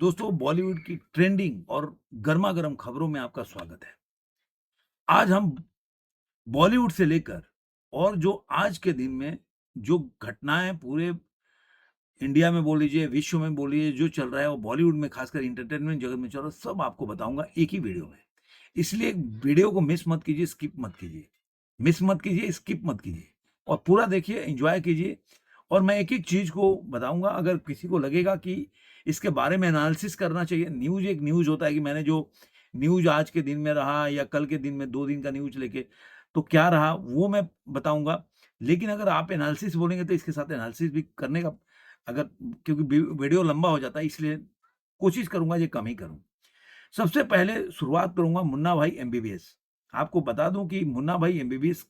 दोस्तों, बॉलीवुड की ट्रेंडिंग और गर्मा-गर्म खबरों में आपका स्वागत है। आज हम बॉलीवुड से लेकर और जो आज के दिन में जो घटनाएँ पूरे इंडिया में बोल लीजिए, विश्व में बोलिए, जो चल रहा है वो बॉलीवुड में खासकर एंटरटेनमेंट जगत में चल रहा है, सब आपको बताऊँगा एक ही वीडियो में। इसलिए वीडियो को मिस मत कीजिए, स्किप मत कीजिए। मिस मत कीजिए, स्किप मत कीजिए और पूरा देखिए, एन्जॉय कीजिए और मैं एक-एक चीज़ को बताऊँगा। अगर किसी को लगेगा कि इसके बारे में एनालिसिस करना चाहिए, न्यूज़ एक न्यूज़ होता है कि मैंने जो न्यूज़ आज के दिन में रहा या कल के दिन में 2 दिन का न्यूज़ लेके, तो क्या रहा वो मैं बताऊँगा। लेकिन अगर आप एनालिसिस बोलेंगे तो इसके साथ एनालिसिस भी करने का अगर क्योंकि वीडियो लंबा हो जाता है इसलिए कोशिश करूँगा ये कम ही करूँ। सबसे पहले शुरुआत करूँगा मुन्ना भाई एमबीबीएस। आपको बता दूँ कि मुन्ना भाई एमबीबीएस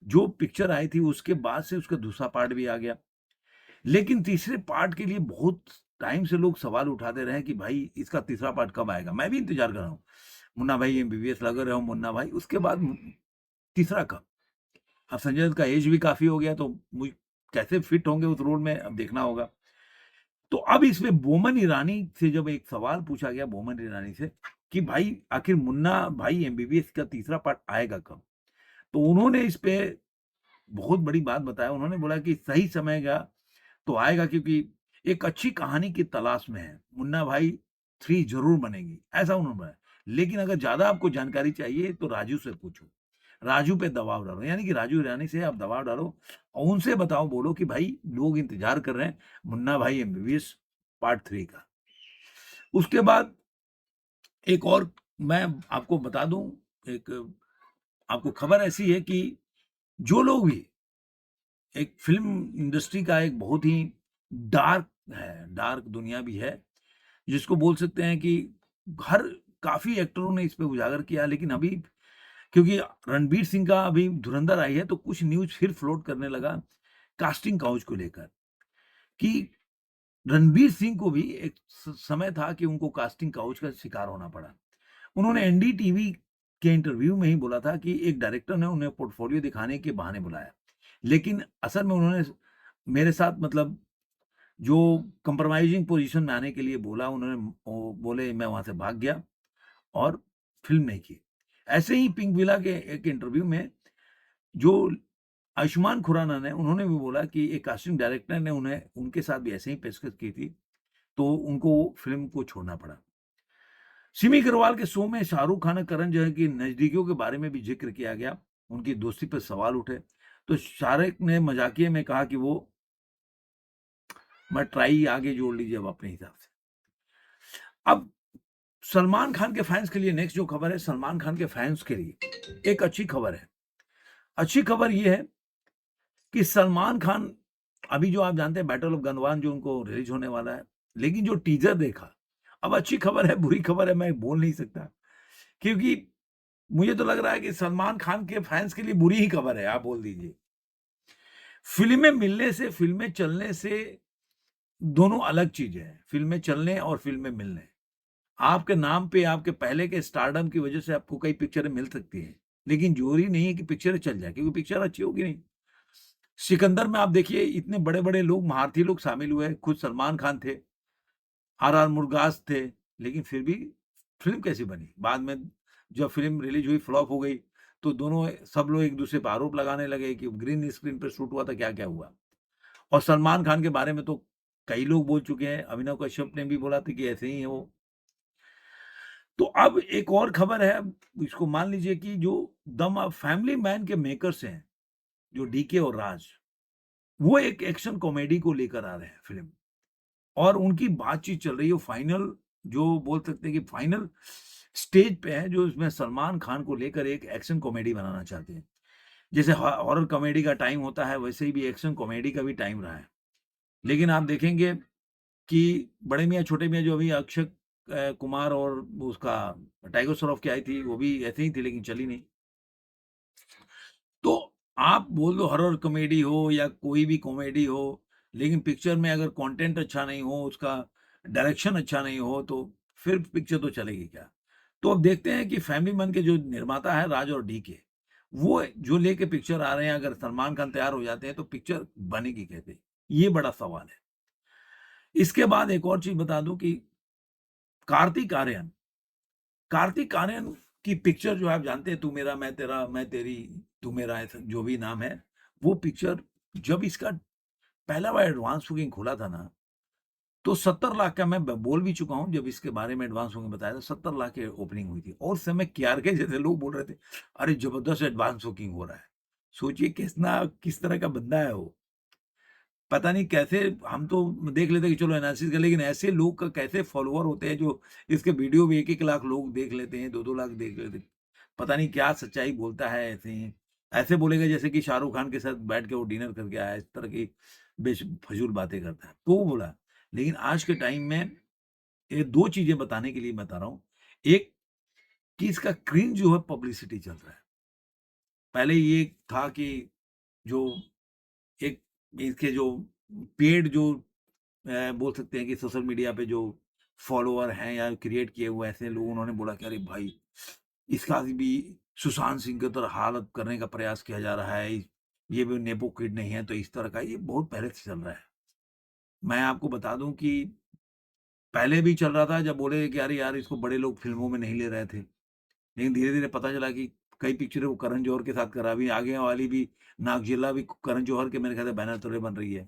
जो पिक्चर आई थी उसके बाद से उसका दूसरा पार्ट भी आ गया। लेकिन तीसरे पार्ट के लिए बहुत टाइम से लोग सवाल उठाते रहे कि भाई इसका तीसरा पार्ट कब आएगा? मैं भी इंतज़ार कर रहा हूँ। मुन्ना भाई एमबीबीएस लगे रहो मुन्ना भाई, उसके बाद तीसरा कब? अब संजय दत्त का ऐज भी काफ़ी हो गया तो मुझ कैसे फिट होंगे उस रोल में अब देखना होगा। तो अब इसमें बोमन ईरानी से जब एक सवाल पूछा गया बोमन ईरानी से कि भाई आखिर मुन्ना भाई एमबीबीएस का तीसरा पार्ट आएगा कब? तो उन्होंने इस पे बहुत बड़ी बात बताया। उन्होंने बोला कि सही समय का तो आएगा क्योंकि एक अच्छी कहानी की तलाश में है। मुन्ना भाई 3 ज़रूर बनेगी, ऐसा उन्होंने बोला। लेकिन अगर ज़्यादा आपको जानकारी चाहिए तो राजू से पूछो। राजू पे दबाव डालो, यानी कि राजू ईरानी से आप दबाव डालो और उनसे बताओ बोलो कि भाई लोग इंतज़ार कर रहे हैं मुन्ना भाई एमबीबीएस पार्ट 3 का। उसके बाद एक और मैं आपको बता दूँ, एक आपको खबर ऐसी है कि जो लोग भी एक फ़िल्म इंडस्ट्री का एक बहुत ही डार्क है, डार्क दुनिया भी है, जिसको बोल सकते हैं कि हर काफ़ी एक्टरों ने इस पे उजागर किया, लेकिन अभी क्योंकि रणवीर सिंह का अभी धुरंधर आई है, तो कुछ न्यूज़ फिर फ्लोट करने लगा कास्टिंग काउच को लेकर कि रणवीर सिंह को भी एक समय था कि उनको कास्टिंग काउच का शिकार होना पड़ा। उन्होंने एनडीटीवी के इंटरव्यू में ही बोला था कि एक डायरेक्टर ने उन्हें पोर्टफोलियो दिखाने के बहाने बुलाया। लेकिन असल में उन्होंने मेरे साथ मतलब जो कंप्रोमाइज़िंग पोज़ीशन में आने के लिए बोला, उन्होंने वो बोले मैं वहाँ से भाग गया और फ़िल्म नहीं की। ऐसे ही पिंक विला के एक इंटरव्यू में जो आयुष्मान खुराना ने उन्होंने भी बोला कि एक कास्टिंग डायरेक्टर ने उन्हें उनके साथ भी ऐसे ही पेशकश की थी, तो उनको फ़िल्म को छोड़ना पड़ा। सिमी अग्रवाल के शो में शाहरुख खान और करण जौहर की नज़दीकियों के बारे में भी ज़िक्र किया गया, उनकी दोस्ती पर सवाल उठे। तो शाहरुख ने मज़ाकिये में कहा कि वो मैं ट्राई आगे जोड़ लीजिए अब अपने हिसाब से। अब सलमान खान के फैन्स के लिए नेक्स्ट जो खबर है, सलमान खान के फैन्स के लिए एक अच्छी खबर है। अच्छी खबर ये है कि सलमान खान अभी जो आप जानते हैं बैटल ऑफ गनवान जो उनको रिलीज़ होने वाला है, लेकिन जो टीज़र देखा, अब अच्छी खबर है, बुरी खबर है मैं बोल नहीं सकता, क्योंकि मुझे तो लग रहा है कि सलमान खान के फैन्स के लिए बुरी ही खबर है, आप बोल दीजिए। फ़िल्में मिलने से, फ़िल्में चलने से दोनों अलग चीज़ें हैं, फ़िल्में चलने और फ़िल्में मिलने। आपके नाम पे, आपके पहले के स्टारडम की वजह से आपको कई पिक्चरें मिल सकती हैं, लेकिन ज़रूरी नहीं है कि पिक्चरें चल जाएँ, क्योंकि पिक्चर अच्छी होगी नहीं। सिकंदर में आप देखिए इतने बड़े-बड़े लोग, महारथी लोग शामिल हुए, खुद सलमान खान थे, आर.आर. मुर्गास थे, लेकिन फिर भी फ़िल्म कैसी बनी? बाद में जब फ़िल्म रिलीज़ हुई, फ्लॉप हो गई, तो दोनों सब लोग एक-दूसरे पे आरोप लगाने लगे कि ग्रीन स्क्रीन पे शूट हुआ था, क्या-क्या हुआ। और सलमान खान के बारे में तो कई लोग बोल चुके हैं, अभिनव कश्यप ने भी बोला था कि ऐसे ही है वो। तो अब एक और खबर है, इसको मान लीजिए कि जो फैमिली मैन के मेकर्स हैं, जो डीके और राज, वो एक एक्शन कॉमेडी को लेकर आ रहे हैं फ़िल्म और उनकी बातचीत चल रही है फाइनल, जो बोल सकते हैं कि फाइनल स्टेज पे है, जो इसमें सलमान खान को लेकर एक एक्शन कॉमेडी बनाना चाहते हैं। जैसे हॉरर कॉमेडी का टाइम होता है, वैसे ही भी एक्शन कॉमेडी का भी टाइम रहा है। लेकिन आप देखेंगे कि बड़े मियाँ छोटे मियाँ जो अभी अक्षय कुमार और उसका टाइगर श्रॉफ की आई थी, वो भी ऐसे ही थी लेकिन चली नहीं। तो आप बोल दो हॉरर कॉमेडी हो या कोई भी कॉमेडी हो, लेकिन पिक्चर में अगर कंटेंट अच्छा नहीं हो, उसका डायरेक्शन अच्छा नहीं हो, तो फिर पिक्चर तो चलेगी क्या? तो अब देखते हैं कि फैमिली मन के जो निर्माता है राज और डीके, वो जो लेके पिक्चर आ रहे हैं, अगर सलमान खान तैयार हो जाते हैं, तो पिक्चर बनेगी कैसे? ये बड़ा सवाल है। इसके बाद एक और चीज़ बता दूँ कि कार्तिक आर्यन, कार्तिक आर्यन की पिक्चर जो आप जानते हैं, तू मेरा मैं तेरा, मैं तेरी तू मेरा, ऐसा जो भी नाम है, वो पिक्चर जब इसका पहला बार एडवांस बुकिंग खुला था ना, तो 70 लाख का मैं बोल भी चुका हूँ, जब इसके बारे में एडवांस बुकिंग बताया था, 70 लाख की ओपनिंग हुई थी और उस समय केआरके जैसे लोग बोल रहे थे, अरे जबरदस्त एडवांस बुकिंग हो रहा है। सोचिए किस तरह का बंदा है वो। पता नहीं कैसे, हम तो देख लेते हैं कि चलो एनालिसिस कर, लेकिन ऐसे लोग का कैसे फॉलोवर होते हैं जो इसके वीडियो भी 1-1 लाख लोग देख लेते हैं, 2-2 लाख देख लेते हैं। पता नहीं क्या सच्चाई बोलता है ऐसे ही। ऐसे बोलेगा जैसे कि शाहरुख खान के साथ बैठ के वो डिनर करके आया है, इस तरह की फजूल बातें करता है। तो वो बोला, लेकिन आज के टाइम में ये 2 चीज़ें बताने के लिए बता रहा हूँ। एक, कि इसका क्रिंज जो है पब्लिसिटी चल रहा है। पहले ये था कि जो एक इसके जो पेड जो बोल सकते हैं कि सोशल मीडिया पे जो फॉलोवर हैं या क्रिएट किए हुए ऐसे लोग, उन्होंने बोला कि अरे भाई, इसका भी सुशांत सिंह की तरह हालत करने का प्रयास किया जा रहा है, ये भी नेपो किड नहीं है, तो इस तरह का ये बहुत पहले से चल रहा है। मैं आपको बता दूं कि पहले भी चल रहा था, जब बोले कि अरे यार, इसको बड़े लोग फिल्मों में नहीं ले रहे थे, लेकिन धीरे धीरे पता चला कि कई पिक्चरें वो करण जौहर के साथ करा, अभी आगे वाली भी नागजिला भी करण जौहर के मेरे ख्याल से बैनर तले बन रही है।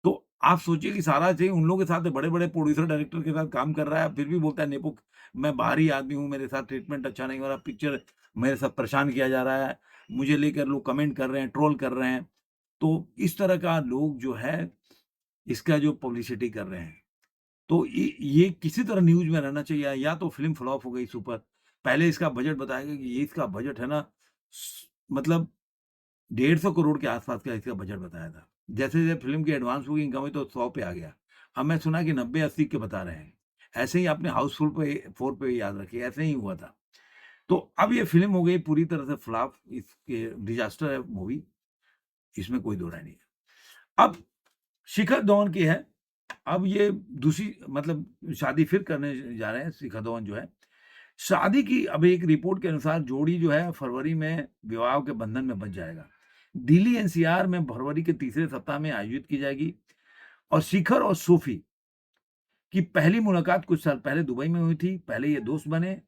तो आप सोचिए कि सारा चीज़ उन लोगों के साथ बड़े-बड़े प्रोड्यूसर, डायरेक्टर के साथ काम कर रहा है, फिर भी बोलता है नेपो, मैं बाहरी आदमी हूँ, मेरे साथ ट्रीटमेंट अच्छा नहीं हो रहा, पिक्चर मेरे साथ परेशान किया जा रहा है, मुझे लेकर लोग कमेंट कर रहे हैं, ट्रोल कर रहे हैं। तो इस तरह का लोग जो है, इसका जो पब्लिसिटी कर रहे हैं। तो ये किसी तरह न्यूज़ में रहना चाहिए, या तो फ़िल्म फ्लॉप हो गई सुपर। पहले इसका बजट बताया गया कि ये इसका बजट है ना, मतलब 150 करोड़ के आस-पास का इसका बजट बताया था। जैसे-जैसे फ़िल्म की एडवांस बुकिंग कम हुई तो 100 पे आ गया। अब मैं सुना कि 90-80 के बता रहे हैं। ऐसे ही आपने हाउसफुल पे 4 पे याद रखिए, ऐसे ही हुआ था। तो अब ये फ़िल्म हो गई पूरी तरह से फ्लॉप, इसके डिज़ास्टर है मूवी, इसमें कोई दो राय नहीं है। अब शिखर धवन की है, अब ये दूसरी मतलब शादी फिर करने जा रहे हैं शिखर धवन जो है। शादी की अब एक रिपोर्ट के अनुसार जोड़ी जो है फरवरी में विवाह के बंधन में बंध जाएगा। दिल्ली एनसीआर में फरवरी के तीसरे सप्ताह में आयोजित की जाएगी और शिखर और सोफी की पहली मुलाकात कुछ साल पहले दुबई में हुई थी। पहले ये दोस्त बने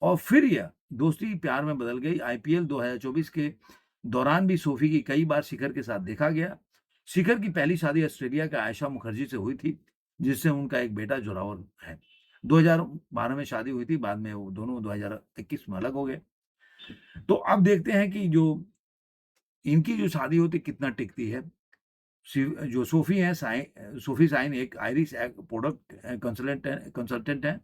और फिर यह दोस्ती प्यार में बदल गई। आईपीएल 2024 के दौरान भी सोफी की कई बार शिखर के साथ देखा गया। शिखर की पहली शादी ऑस्ट्रेलिया के आयशा मुखर्जी से हुई थी, जिससे उनका एक बेटा जोरावर है। 2012 में शादी हुई थी, बाद में वो दोनों 2021 में अलग हो गए। तो अब देखते हैं कि जो इनकी जो शादी होती कितना टिकती है। जो सोफी हैं, सोफी साइन एक आयरिश प्रोडक्ट कंसल्टेंट हैं।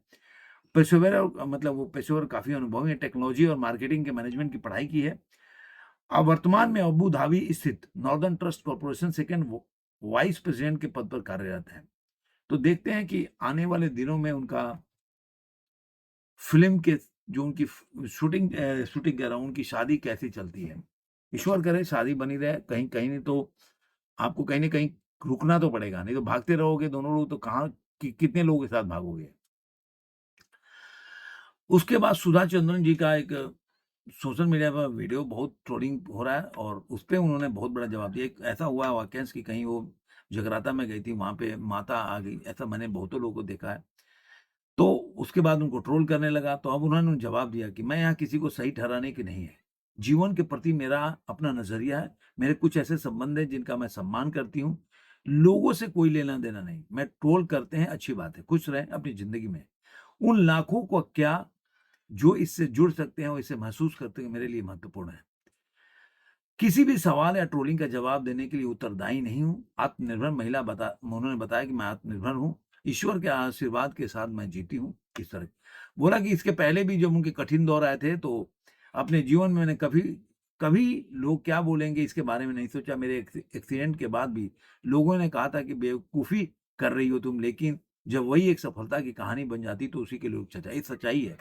पेशेवर मतलब वो पेशेवर काफ़ी अनुभवी हैं, टेक्नोलॉजी और मार्केटिंग के मैनेजमेंट की पढ़ाई की है। अब वर्तमान में अबू धाबी स्थित northern trust corporation second vice president के पद पर कार्यरत हैं। तो देखते हैं कि आने वाले दिनों में उनका फ़िल्म के जो उनकी शूटिंग कह रहा हूँ, उनकी शादी कैसी चलती है। ईश्वर करे शादी बनी रहे, कहीं कहीं नहीं तो आपको कहीं न कहीं रुकना तो पड़ेगा, नहीं तो भागते रहोगे दोनों लोग तो कहाँ कितने लोगों के साथ भागोगे। उसके बाद सुधा चंद्रन जी का एक सोशल मीडिया पर वीडियो बहुत ट्रोलिंग हो रहा है और उसपे उन्होंने बहुत बड़ा जवाब दिया। एक ऐसा हुआ वाकयांश कि कहीं वो जगराता में गई थी, वहाँ पे माता आ गई, ऐसा मैंने बहुतों लोगों को देखा है। तो उसके बाद उनको ट्रोल करने लगा, तो अब उन्होंने जवाब दिया कि मैं यहाँ किसी को सही ठहराने की नहीं है। जीवन के प्रति मेरा अपना नज़रिया है, मेरे कुछ ऐसे संबंध हैं जिनका मैं सम्मान करती हूँ। लोगों से कोई लेना-देना नहीं। मैं ट्रोल करते हैं अच्छी बात है, खुश रहें अपनी ज़िंदगी में। उन लाखों को क्या जो इससे जुड़ सकते हैं और इसे महसूस करते हैं, मेरे लिए महत्वपूर्ण है। किसी भी सवाल या ट्रोलिंग का जवाब देने के लिए उत्तरदायी नहीं हूँ। आत्मनिर्भर महिला उन्होंने बताया कि मैं आत्मनिर्भर हूँ। ईश्वर के आशीर्वाद के साथ मैं जीती हूँ। इस तरह बोला कि इसके पहले भी जब उनके कठिन दौर आए थे तो अपने जीवन में मैंने कभी कभी लोग क्या बोलेंगे इसके बारे में नहीं सोचा। मेरे एक्सीडेंट के बाद भी लोगों ने कहा था कि बेवकूफ़ी कर रही हो तुम, लेकिन जब वही एक सफलता की कहानी बन जाती तो उसी के लिए सच्चाई सच्चाई है।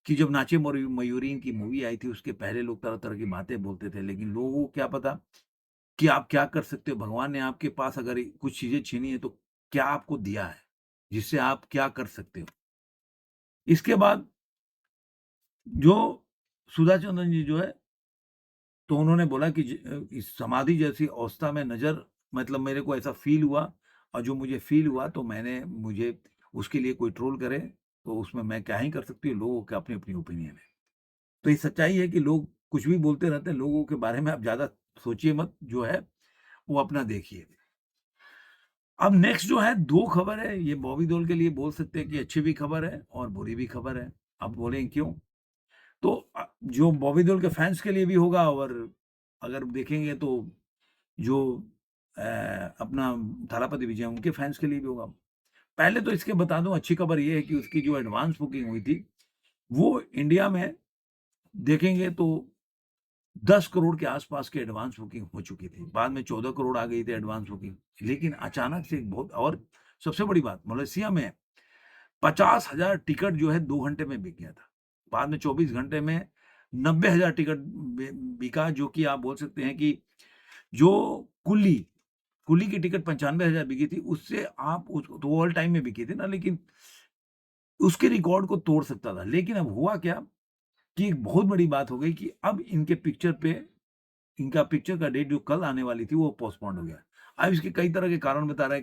कि जब नाचे मयूरीन की मूवी आई थी, उसके पहले लोग तरह-तरह की बातें बोलते थे, लेकिन लोगों को क्या पता कि आप क्या कर सकते हो? भगवान ने आपके पास अगर कुछ चीज़ें छीनी है, तो क्या आपको दिया है, जिससे आप क्या कर सकते हो? इसके बाद जो सुधा चंद्रन जी जो है, तो उन्होंने बोला कि इस समाधि जैसी अवस्था में नज़र मतलब मेरे को ऐसा फ़ील हुआ और जो मुझे फ़ील हुआ तो मुझे उसके लिए कोई ट्रोल करे तो उसमें मैं क्या ही कर सकती हूँ, लोगों के अपनी-अपनी ओपिनियन है। तो ये सच्चाई है कि लोग कुछ भी बोलते रहते हैं, लोगों के बारे में आप ज़्यादा सोचिए मत, जो है वो अपना देखिए। अब नेक्स्ट जो है 2 खबर है, ये बॉबी देओल के लिए बोल सकते हैं कि अच्छी भी खबर है और बुरी भी खबर है। अब बोलेंगे क्यों? तो जो बॉबी देओल के फैन्स के लिए भी होगा और अगर देखेंगे तो जो अ, अपना थालापति विजय उनके फैन्स के लिए भी होगा। पहले तो इसके बता दूँ, अच्छी खबर ये है कि उसकी जो एडवांस बुकिंग हुई थी, वो इंडिया में देखेंगे तो 10 करोड़ के आस-पास की एडवांस बुकिंग हो चुकी थी। बाद में 14 करोड़ आ गई थी एडवांस बुकिंग। लेकिन अचानक से एक बहुत और सबसे बड़ी बात, मलेशिया में 50,000 टिकट जो है 2 घंटे में बिक गया था। बाद में 24 घंटे में 90,000 टिकट बिका, जो कि आप बोल सकते हैं कि जो कुली कुली की टिकट 95,000 बिकी थी, उससे आप उस तो ऑल टाइम में बिकी थी ना, लेकिन उसके रिकॉर्ड को तोड़ सकता था। लेकिन अब हुआ क्या कि एक बहुत बड़ी बात हो गई कि अब इनका पिक्चर का डेट जो कल आने वाली थी, वो पोस्टपोन्ड हो गया। अब इसके कई तरह के कारण बता रहे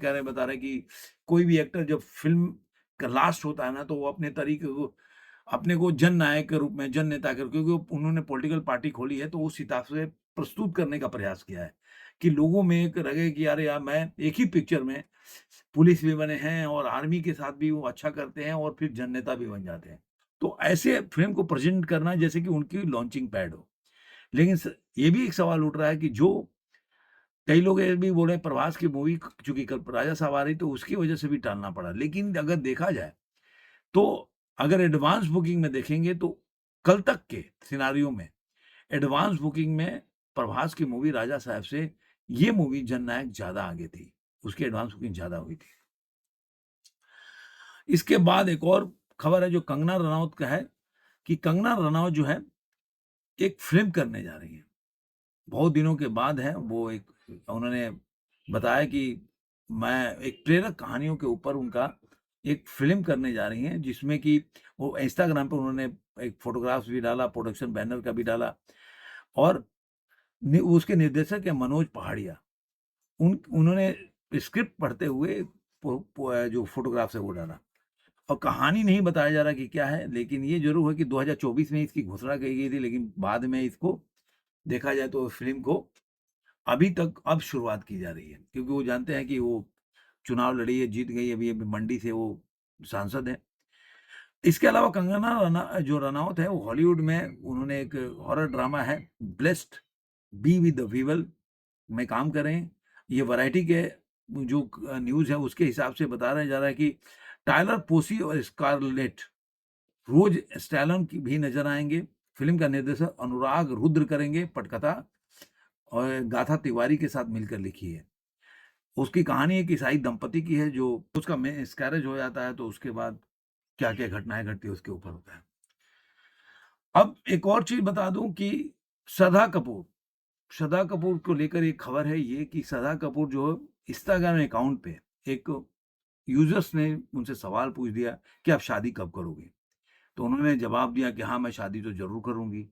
हैं कि कोई भी एक्टर जब फ़िल्म का लास्ट होता है ना, तो वो अपने को जननायक के रूप में, जननेता के, क्योंकि उन्होंने पॉलिटिकल पार्टी खोली है, तो उस हिसाब से प्रस्तुत करने का प्रयास किया है, कि लोगों में एक लगे कि अरे यार, मैं एक ही पिक्चर में पुलिस भी बने हैं और आर्मी के साथ भी वो अच्छा करते हैं और फिर जननेता भी बन जाते हैं। तो ऐसे फ़िल्म को प्रेज़ेंट करना जैसे कि उनकी लॉन्चिंग पैड हो। लेकिन ये भी एक सवाल उठ रहा है कि जो कई लोग ये भी बोल रहे हैं, प्रभास की मूवी चूँकि कल राजा साहब आ रही, तो उसकी वजह से भी टालना पड़ा। लेकिन अगर देखा जाए तो अगर एडवांस बुकिंग में देखेंगे तो कल तक के सिनेरियो में एडवांस बुकिंग में प्रभास की मूवी राजा साहब से ये मूवी जननायक ज़्यादा आगे थी। उसकी एडवांस बुकिंग ज़्यादा हुई थी। इसके बाद एक और खबर है जो कंगना रनौत का है, कि कंगना रनौत जो है एक फ़िल्म करने जा रही हैं। बहुत दिनों के बाद है वो एक, उन्होंने बताया कि मैं एक प्रेरक कहानियों के ऊपर उनका एक फ़िल्म करने जा रही हैं, जिसमें कि वो इंस्टाग्राम पे उन्होंने एक फ़ोटोग्राफ्स भी डाला, प्रोडक्शन बैनर का भी डाला और उसके निर्देशक है मनोज पहाड़िया। उन्होंने स्क्रिप्ट पढ़ते हुए जो फ़ोटोग्राफ्स है वो डाला और कहानी नहीं बताया जा रहा कि क्या है, लेकिन ये ज़रूर है कि 2024 में इसकी घोषणा की गई थी, लेकिन बाद में इसको देखा जाए तो फ़िल्म को अभी तक अब शुरुआत की जा रही है, क्योंकि वो जानते हैं कि वो चुनाव लड़ी है, जीत गई, अभी अभी मंडी से वो सांसद हैं। इसके अलावा कंगना जो रनौत है, वो हॉलीवुड में उन्होंने एक हॉरर ड्रामा है blessed be with the weevil में काम कर रहे हैं। ये वैरायटी के जो न्यूज़ है उसके हिसाब से बता रहा जा रहा है कि टायलर पोसी और स्कारलेट रोज स्टैलोन की भी नज़र आएँगे। फ़िल्म का निर्देशन अनुराग रुद्र करेंगे, पटकथा और गाथा तिवारी के साथ मिलकर लिखी है। उसकी कहानी एक ईसाई दंपति की है, जो उसका मिसकैरेज हो जाता है, तो उसके बाद क्या-क्या घटनाएँ घटती है उसके ऊपर होता है। अब एक और चीज़ बता दूँ कि श्रद्धा कपूर श्रद्धा कपूर को लेकर एक खबर है ये कि श्रद्धा कपूर जो इंस्टाग्राम अकाउंट पे एक यूज़र्स ने उनसे सवाल पूछ दिया कि आप शादी कब करोगे? तो उन्होंने जवाब दिया कि हाँ, मैं शादी तो ज़रूर करूँगी।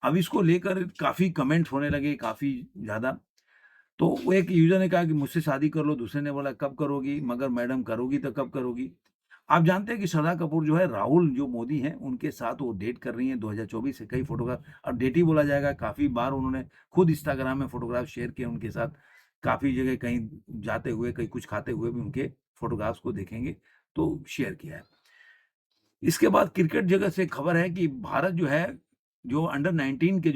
अब इसको लेकर काफ़ी कमेंट होने लगे, काफ़ी ज़्यादा। तो वो एक यूज़र ने कहा कि मुझसे शादी कर लो, दूसरे ने बोला कब करोगी? मगर मैडम करोगी तो कब करोगी? आप जानते हैं कि श्रद्धा कपूर जो है राहुल जो मोदी हैं, उनके साथ वो डेट कर रही हैं 2024 से, कई फ़ोटोग्राफ, अब डेट ही बोला जाएगा, काफ़ी बार उन्होंने खुद इंस्टाग्राम में फ़ोटोग्राफ शेयर किए उनके साथ। काफ़ी जगह कहीं जाते हुए, कहीं कुछ खाते हुए भी उनके फ़ोटोग्राफ्स को देखेंगे, तो शेयर किया है। इसके बाद क्रिकेट जगत से खबर है कि भारत जो है, जो अंडर 19 के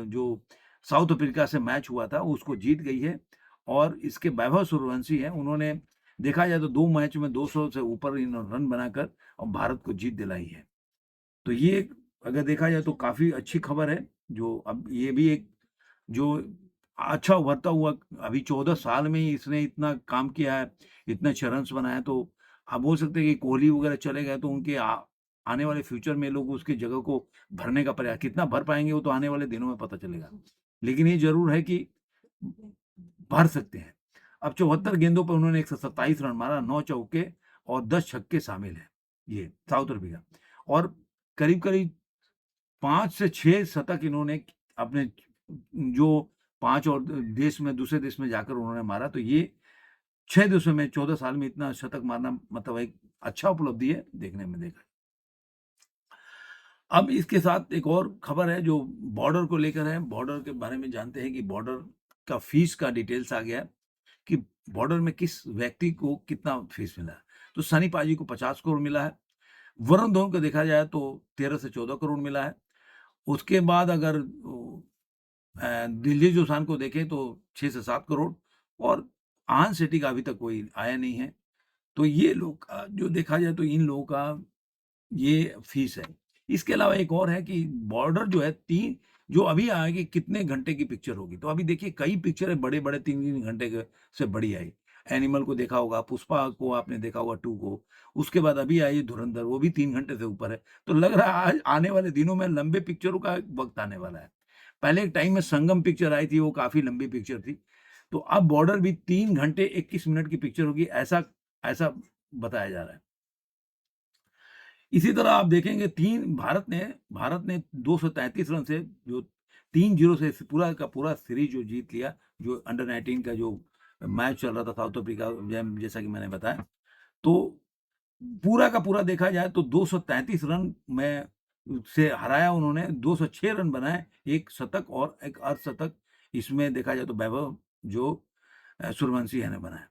जो साउथ अफ्रीका से मैच हुआ था, उसको जीत गई है और इसके वैभव सूर्यवंशी हैं, उन्होंने देखा जाए तो 2 मैच में 200 से ऊपर रन बनाकर और भारत को जीत दिलाई है। तो ये एक, अगर देखा जाए तो काफ़ी अच्छी खबर है, जो अब ये भी एक जो अच्छा उभरता हुआ, अभी 14 साल में ही इसने इतना काम किया है, इतने अच्छे रन्स बनाए, तो आप बोल सकते हैं कि कोहली वगैरह चले गए तो उनके आने वाले फ्यूचर में लोग उसकी जगह को भरने का प्रयास, कितना भर पाएँगे वो तो आने वाले दिनों में पता चलेगा। लेकिन ये ज़रूर है कि भर सकते हैं। अब 74 गेंदों पर उन्होंने 127 रन मारा, 9 चौके और 10 छक्के शामिल हैं, ये साउथ अफ्रीका, और करीब-करीब 5 से 6 शतक इन्होंने अपने जो 5 और दूसरे देश में जाकर उन्होंने मारा, तो ये 6 देशों में 14 साल में इतना शतक मारना मतलब एक अच्छा उपलब्धि है, देखने में देखा। अब इसके साथ एक और खबर है जो बॉर्डर को लेकर है। बॉर्डर के बारे में जानते हैं कि बॉर्डर का फीस का डिटेल्स आ गया है कि बॉर्डर में किस व्यक्ति को कितना फीस मिला है। तो सनी पाजी को 50 करोड़ मिला है। वरुण धवन को देखा जाए तो 13 से 14 करोड़ मिला है। उसके बाद अगर दिलजीत दोसांझ को देखें तो 6 से 7 करोड़, और आन शेट्टी का अभी तक कोई आया नहीं है। तो ये लोग जो देखा जाए तो इन लोगों का ये फीस है। इसके अलावा एक और है कि बॉर्डर जो है 3 जो अभी आएगी कितने घंटे की पिक्चर होगी। तो अभी देखिए कई पिक्चरें बड़े-बड़े 3-3 घंटे के से बड़ी आई। एनिमल को देखा होगा, पुष्पा को आपने देखा होगा 2 को। उसके बाद अभी आई है धुरंधर, वो भी 3 घंटे से ऊपर है। तो लग रहा है आज आने वाले दिनों में लंबे पिक्चरों का वक़्त आने वाला है। पहले एक टाइम में संगम पिक्चर आई थी, वो काफ़ी लंबी पिक्चर थी। तो अब बॉर्डर भी 3 घंटे 21 मिनट की पिक्चर होगी, ऐसा ऐसा बताया जा रहा है। इसी तरह आप देखेंगे 3 भारत ने 233 रन से जो 3-0 से पूरा का पूरा सीरीज जो जीत लिया, जो अंडर 19 का जो मैच चल रहा था साउथ अफ्रीका जैसा कि मैंने बताया। तो पूरा का पूरा देखा जाए तो 233 रन में से हराया उन्होंने, 206 रन बनाए, 1 शतक और 1 अर्धशतक इसमें देखा जाए तो वैभव जो सूर्यवंशी ने बनाया।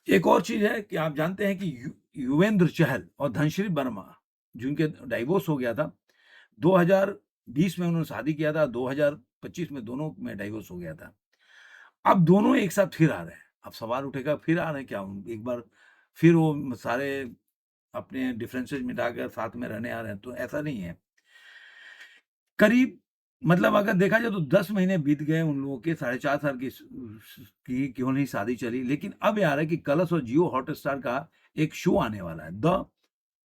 एक और चीज़ है कि आप जानते हैं कि युवेंद्र चहल और धनश्री वर्मा जिनके डाइवोर्स हो गया था, 2020 में उन्होंने शादी किया था, 2025 में दोनों में डाइवोर्स हो गया था। अब दोनों एक साथ फिर आ रहे हैं। अब सवाल उठेगा फिर आ रहे हैं क्या? एक बार फिर वो सारे अपने डिफरेंसेस मिटाकर साथ में रहने आ रहे हैं, तो ऐसा नहीं है। करीब मतलब अगर देखा जाए तो 10 महीने बीत गए उन लोगों के, साढ़े 4 साल की क्यों नहीं शादी चली। लेकिन अब ये आ रहा है कि कलर्स और जियो हॉटस्टार का एक शो आने वाला है, द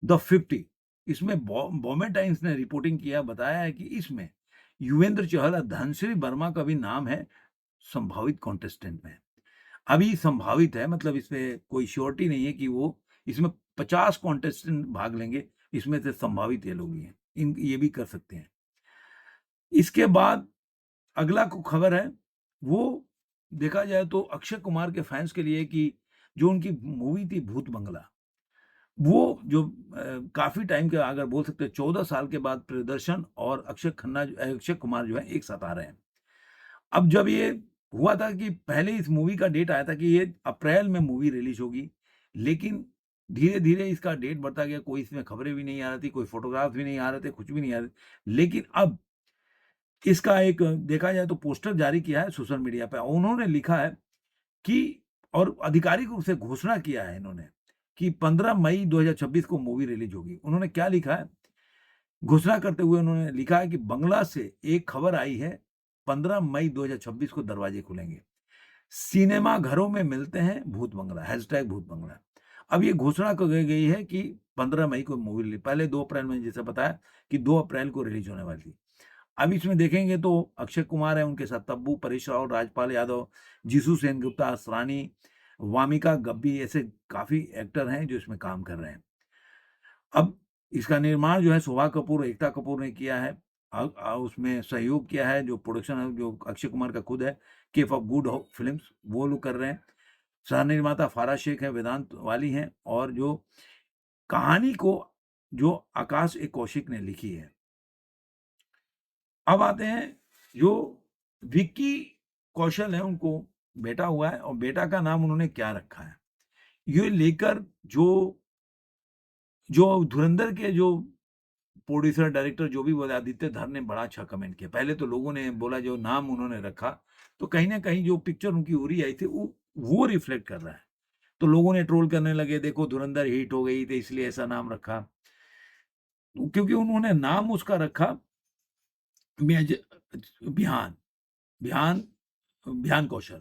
50। इसमें बॉम्बे टाइम्स ने रिपोर्टिंग किया, बताया है कि इसमें युवेंद्र चहल और धनश्री वर्मा का भी नाम है संभावित कॉन्टेस्टेंट में। अभी संभावित है, मतलब इसमें कोई श्योरिटी नहीं है कि वो इसमें 50 कॉन्टेस्टेंट भाग लेंगे, इसमें से संभावित ये लोग ही हैं। ये भी कर सकते हैं। इसके बाद अगला खबर है, वो देखा जाए तो अक्षय कुमार के फैन्स के लिए कि जो उनकी मूवी थी भूत बंगला, वो जो काफ़ी टाइम के अगर बोल सकते हैं 14 साल के बाद प्रियदर्शन और अक्षय कुमार जो है एक साथ आ रहे हैं। अब जब ये हुआ था कि पहले इस मूवी का डेट आया था कि ये अप्रैल में मूवी रिलीज़ होगी, लेकिन धीरे-धीरे इसका डेट बढ़ता गया, कोई इसमें खबरें भी नहीं आ रही थी, कोई फ़ोटोग्राफ भी नहीं आ रहे थे, कुछ भी नहीं आ रहे। लेकिन अब इसका एक देखा जाए तो पोस्टर जारी किया है सोशल मीडिया पे। उन्होंने लिखा है कि और आधिकारिक रूप से घोषणा किया है इन्होंने कि 15 मई 2026 को मूवी रिलीज़ होगी। उन्होंने क्या लिखा है? घोषणा करते हुए उन्होंने लिखा है कि बंगला से एक खबर आई है, 15 मई 2026 को दरवाजे खुलेंगे। सिनेमा घरों में मिलते हैं भूत बंगला, हैशटैग भूत बंगला। अब ये घोषणा कर गई है कि 15 मई को मूवी पहले 2 अप्रैल में जैसे बताया कि 2 अप्रैल को रिलीज़ होने वाली थी। अब इसमें देखेंगे तो अक्षय कुमार है, उनके साथ तब्बू, परेश रावल, राजपाल यादव, जीसू सेनगुप्ता, असरानी, वामिका गब्बी ऐसे काफ़ी एक्टर हैं जो इसमें काम कर रहे हैं। अब इसका निर्माण जो है शोभा कपूर, एकता कपूर ने किया है। उसमें सहयोग किया है जो प्रोडक्शन है जो अक्षय कुमार का खुद है, केफ ऑफ गुड हो फिल्म्स वो लोग कर रहे हैं। सह-निर्माता फारा शेख हैं, वेदांत वाली हैं और जो कहानी को जो आकाश ए कौशिक ने लिखी है। अब आते हैं जो विक्की कौशल है उनको बेटा हुआ है और बेटा का नाम उन्होंने क्या रखा है? ये लेकर जो जो धुरंधर के जो प्रोड्यूसर, डायरेक्टर जो भी बोले आदित्य धर ने बड़ा अच्छा कमेंट किया। पहले तो लोगों ने बोला जो नाम उन्होंने रखा, तो कहीं न कहीं जो पिक्चर उनकी उरी आई थी वो रिफ्लेक्ट कर रहा है। तो लोगों ने ट्रोल करने लगे, देखो धुरंधर हिट हो गई थी इसलिए ऐसा नाम रखा। क्योंकि उन्होंने नाम उसका रखा मेज बिहान, बिहान बिहान कौशल।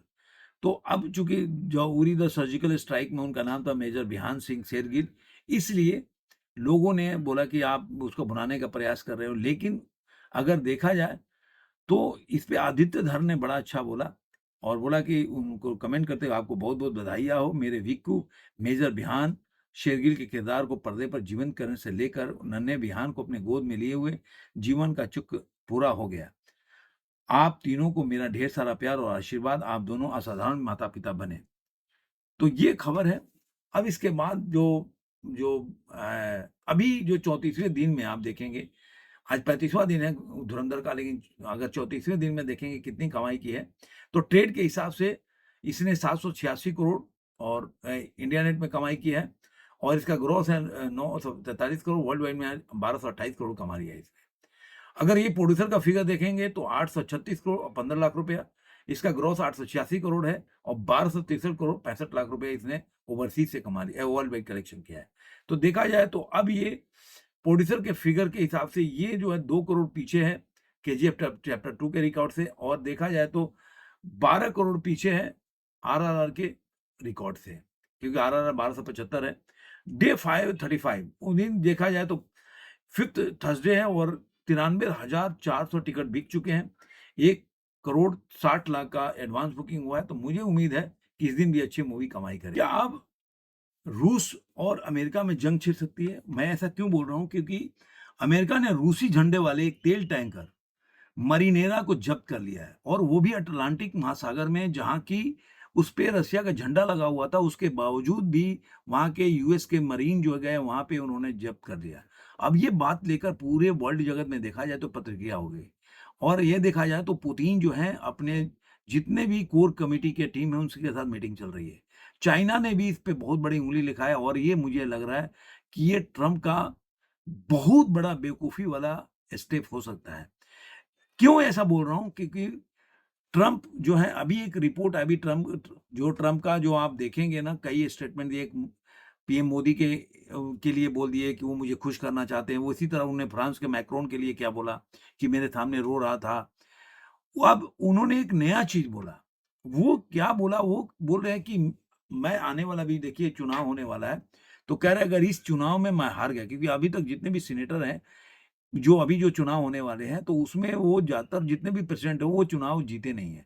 तो अब चूँकि जो उरी द सर्जिकल स्ट्राइक में उनका नाम था मेजर बिहान सिंह शेरगिल, इसलिए लोगों ने बोला कि आप उसको भुनाने का प्रयास कर रहे हो। लेकिन अगर देखा जाए तो इस पे आदित्य धर ने बड़ा अच्छा बोला और बोला कि उनको कमेंट करते हुए आपको बहुत-बहुत बधाइयाँ हो मेरे विक्कू, मेजर बिहान शेरगिल के किरदार को पर्दे पर जीवंत करने से लेकर नन्हे बिहान को अपने गोद में लिए हुए जीवन का चुक पूरा हो गया। आप तीनों को मेरा ढेर सारा प्यार और आशीर्वाद, आप दोनों असाधारण माता-पिता बने। तो ये खबर है। अब इसके बाद जो जो अभी जो 34वें दिन में आप देखेंगे, आज 35वां दिन है धुरंधर का, लेकिन अगर 34वें दिन में देखेंगे कितनी कमाई की है, तो ट्रेड के हिसाब से इसने 786 करोड़ और इंडिया नेट में कमाई की है, और इसका ग्रॉस है 943 करोड़, वर्ल्ड वाइड में 1228 करोड़ कमा लिया है इसने। अगर ये प्रोड्यूसर का फिगर देखेंगे तो 836 करोड़ और 15 लाख रुपया, इसका ग्रॉस 886 करोड़ है, और 1263 करोड़ 65 लाख रुपए इसने ओवरसीज से कमा लिया, वर्ल्ड वाइड कलेक्शन किया है। तो देखा जाए तो अब ये प्रोड्यूसर के फिगर के हिसाब से ये जो है 2 करोड़ पीछे है केजीएफ चैप्टर 2 के रिकॉर्ड से, और देखा जाए तो 12 करोड़ पीछे है आरआरआर के रिकॉर्ड से, क्योंकि आरआरआर 1275 है। डे 535 उस दिन देखा जाए तो फिफ्थ थर्सडे है, और 93,400 टिकट बिक चुके हैं। 1 करोड़ 60 लाख का एडवांस बुकिंग हुआ है, तो मुझे उम्मीद है कि इस दिन भी अच्छी मूवी कमाई करेगी। क्या अब रूस और अमेरिका में जंग छिड़ सकती है? मैं ऐसा क्यों बोल रहा हूँ? क्योंकि अमेरिका ने रूसी झंडे वाले एक तेल टैंकर मरीनेरा को जब्त कर लिया है, और वो भी अटलांटिक महासागर में, जहाँ की उस पे रसिया का झंडा लगा हुआ था, उसके बावजूद भी वहाँ के यूएस के मरीन जो गए वहाँ पे उन्होंने जब्त कर लिया। अब ये बात लेकर पूरे वर्ल्ड जगत में देखा जाए तो प्रतिक्रिया हो गई, और ये देखा जाए तो पुतिन जो है अपने जितने भी कोर कमेटी के टीम है उनके साथ मीटिंग चल रही है। चाइना ने भी इस पे बहुत बड़ी उँगली लिखा है, और ये मुझे लग रहा है कि ये ट्रम्प का बहुत बड़ा बेवकूफ़ी वाला स्टेप हो सकता है। क्यों ऐसा बोल रहा हूँ? क्योंकि ट्रम्प जो है, अभी एक रिपोर्ट है, अभी ट्रम्प का जो आप देखेंगे ना, कई स्टेटमेंट दिए, पीएम मोदी के लिए बोल दिए कि वो मुझे खुश करना चाहते हैं। वो इसी तरह उन्होंने फ्रांस के मैक्रोन के लिए क्या बोला कि मेरे सामने रो रहा था। वो अब उन्होंने एक नया चीज़ बोला। वो क्या बोला? वो बोल रहे हैं कि मैं आने वाला, भी देखिए चुनाव होने वाला है, तो कह रहे हैं अगर इस चुनाव में मैं हार गया, क्योंकि अभी तक जितने भी सीनेटर हैं, जो अभी जो चुनाव होने वाले हैं, तो उसमें वो ज़्यादातर जितने भी प्रेसिडेंट हैं, वो चुनाव जीते नहीं हैं,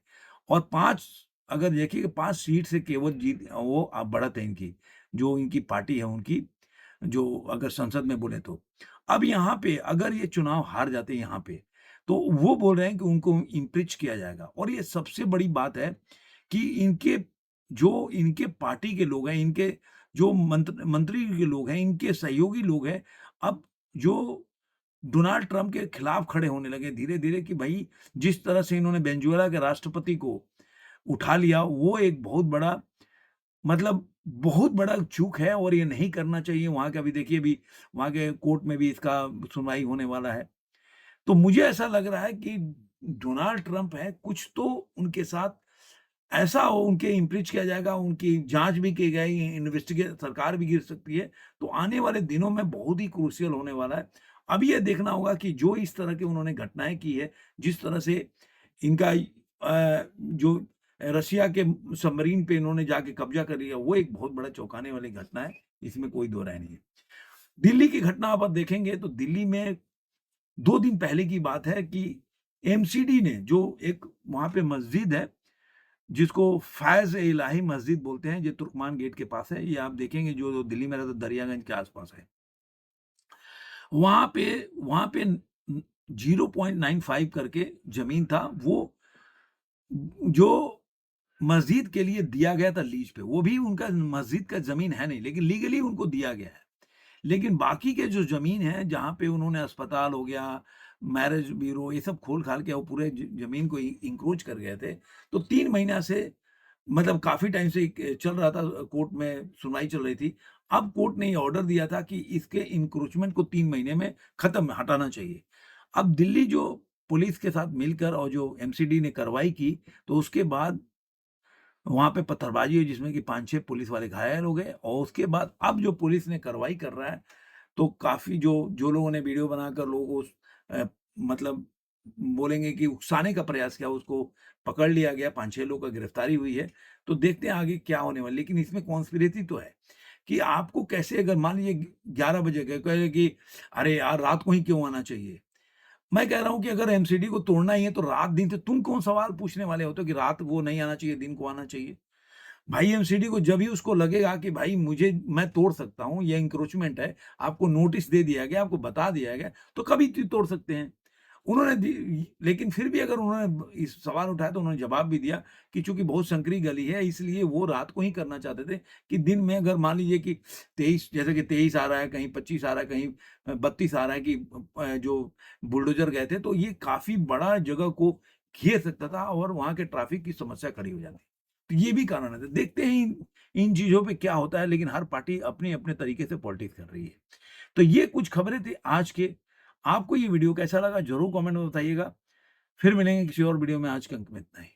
और 5 अगर देखिए 5 सीट से केवल जीत वो बढ़त है इनकी, जो इनकी पार्टी है उनकी, जो अगर संसद में बोले तो। अब यहाँ पे अगर ये चुनाव हार जाते हैं यहाँ पे, तो वो बोल रहे हैं कि उनको इम्पीच किया जाएगा, और ये सबसे बड़ी बात है कि इनके पार्टी के लोग हैं, इनके जो मंत्री के लोग हैं, इनके सहयोगी लोग हैं, अब जो डोनाल्ड ट्रम्प के खिलाफ खड़े होने लगे धीरे-धीरे, कि भई जिस तरह से इन्होंने वेनेजुएला के राष्ट्रपति को उठा लिया, वो एक बहुत बड़ा, मतलब बहुत बड़ा चूक है, और ये नहीं करना चाहिए। वहाँ का अभी देखिए, अभी वहाँ के कोर्ट में भी इसका सुनवाई होने वाला है। तो मुझे ऐसा लग रहा है कि डोनाल्ड ट्रम्प हैं, कुछ तो उनके साथ ऐसा हो, उनके इम्पीच किया जाएगा, उनकी जाँच भी की जाएगी, इन्वेस्टिगेट सरकार भी गिर सकती है। तो आने वाले दिनों में बहुत ही क्रूशियल होने वाला है। अब ये देखना होगा कि जो इस तरह की उन्होंने घटनाएँ की है, जिस तरह से इनका जो रशिया के सबमरीन पे इन्होंने जाके कब्ज़ा कर लिया, वो एक बहुत बड़ा चौंकाने वाली घटना है, इसमें कोई दो राय नहीं है। दिल्ली की घटना आप देखेंगे तो दिल्ली में 2 दिन पहले की बात है कि एमसीडी ने, जो एक वहाँ पे मस्जिद है, जिसको फ़ैज़-ए-इलाही मस्जिद बोलते हैं, ये तुर्कमान गेट के पास है। ये आप देखेंगे जो दिल्ली में रहता है, दरियागंज के आस-पास है। वहाँ पे 0.95 करके ज़मीन था, वो जो मस्जिद के लिए दिया गया था लीज़ पे, वो भी उनका मस्जिद का ज़मीन है नहीं, लेकिन लीगली उनको दिया गया है। लेकिन बाकी के जो ज़मीन है, जहाँ पे उन्होंने अस्पताल हो गया, मैरिज ब्यूरो, ये सब खोल-खाल के वो पूरे ज़मीन को इंक्रोच कर गए थे। तो 3 महीना से, मतलब काफ़ी टाइम से एक चल रहा था, कोर्ट में सुनवाई चल रही थी। अब कोर्ट ने ये ऑर्डर दिया था कि इसके इंक्रोचमेंट को 3 महीने में खत्म हटाना चाहिए। अब दिल्ली जो पुलिस के साथ मिलकर और जो एमसीडी ने कार्रवाई की, तो उसके बाद वहाँ पे पत्थरबाजी हुई, जिसमें कि 5-6 पुलिस वाले घायल हो गए, और उसके बाद अब जो पुलिस ने कार्रवाई कर रहा है, तो काफ़ी जो जो लोगों ने वीडियो बनाकर लोगों को मतलब बोलेंगे कि उकसाने का प्रयास किया, उसको पकड़ लिया गया, 5-6 लोगों का गिरफ्तारी हुई है। तो देखते हैं आगे क्या होने वाला है। लेकिन इसमें कॉन्स्पिरेसी तो है कि आपको कैसे, अगर मान लीजिए 11 बजे गए, कहे कि अरे यार रात को ही क्यों आना चाहिए? मैं कह रहा हूँ कि अगर एमसीडी को तोड़ना ही है तो रात-दिन से तुम कौन सवाल पूछने वाले होते हो कि रात को नहीं आना चाहिए, दिन को आना चाहिए? भाई एमसीडी को जब ही उसको लगेगा कि भाई मैं तोड़ सकता हूँ, ये एन्क्रोचमेंट है, आपको नोटिस दे दिया गया, आपको बता दिया गया, तो कभी तोड़ सकते हैं। उन्होंने लेकिन फिर भी अगर उन्होंने इस सवाल उठाया तो उन्होंने जवाब भी दिया कि चूँकि बहुत संकरी गली है इसलिए वो रात को ही करना चाहते थे कि दिन में अगर मान लीजिए कि 23 जैसे कि 23 आ रहा है, कहीं 25 आ रहा है, कहीं 32 आ रहा है कि जो बुलडोज़र गए थे तो ये काफ़ी बड़ा जगह को घेर सकता था और वहाँ के ट्रैफ़िक की समस्या खड़ी हो जाती। तो ये भी कारण है। देखते हैं इन इन चीज़ों पे क्या होता है लेकिन हर पार्टी अपने-अपने तरीके से पॉलिटिक्स कर रही है। तो ये कुछ खबरें थी आज के। आपको ये वीडियो कैसा लगा ज़रूर कमेंट में बताइएगा। फिर मिलेंगे किसी और वीडियो में, आज के अंक में इतना ही।